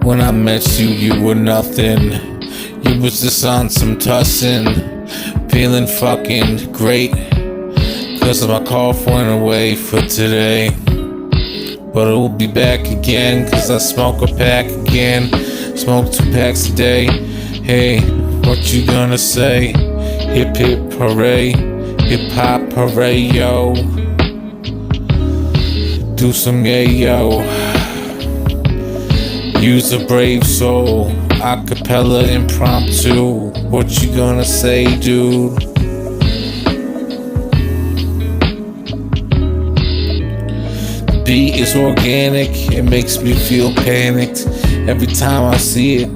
When I met you, you were nothing. You was just on some tussin', feeling fucking great. Cause my cough went away for today. But it will be back again, cause I smoke a pack again. Smoke 2 packs a day. Hey, what you gonna say? Hip hip hooray, hip hop hooray yo. Do some yayo. Use a brave soul, acapella impromptu. What you gonna say, dude? The beat is organic, it makes me feel panicked. Every time I see it,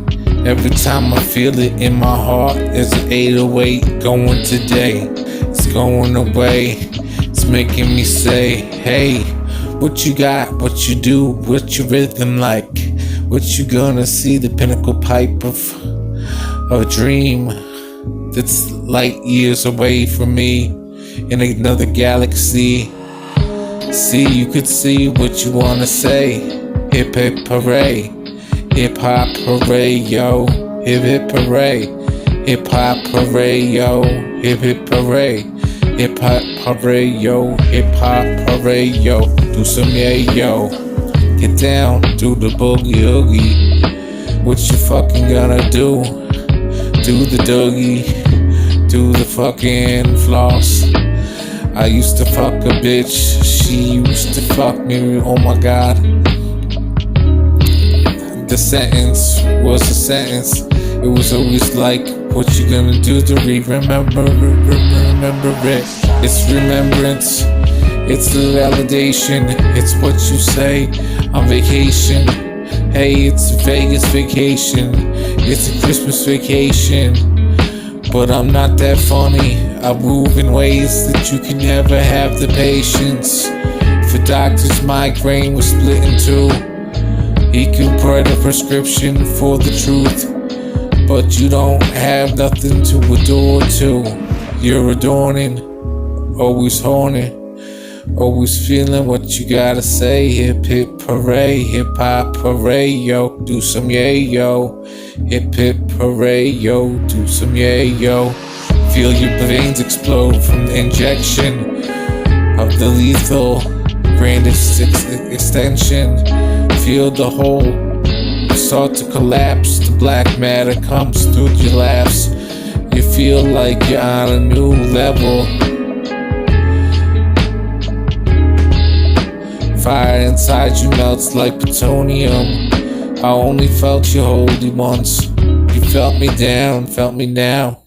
every time I feel it in my heart. It's an 808 going today. It's going away. It's making me say, hey, what you got, what you do, what your rhythm like? What you gonna see, the pinnacle pipe of a dream that's light years away from me in another galaxy. See, you could see what you wanna say. Hip hip hooray, hip hop hooray yo. Hip hip hooray, hip hop hooray yo. Hip hip hooray, hip hop hooray yo. Hip hop hooray yo. Do some yo. Get down, do the boogie oogie. What you fucking gonna do? Do the doogie, do the fucking floss. I used to fuck a bitch, she used to fuck me, oh my god. The sentence was a sentence. It was always like, what you gonna do to remember it? It's remembrance, it's the validation. It's what you say on vacation. Hey, it's a Vegas vacation, it's a Christmas vacation. But I'm not that funny, I move in ways that you can never have the patience. If a doctor's migraine was split in two, he could write a prescription for the truth. But you don't have nothing to adore to. You're adorning, always horny, always feeling what you gotta say. Hip hip hooray, hip hop hooray yo. Do some yayo. Hip hip hooray yo. Do some yayo. Feel your veins explode from the injection of the lethal grandest extension. Feel the whole start to collapse. The black matter comes through your laughs. You feel like you're on a new level. Fire inside you melts like plutonium. I only felt you holy once. You felt me down, felt me now.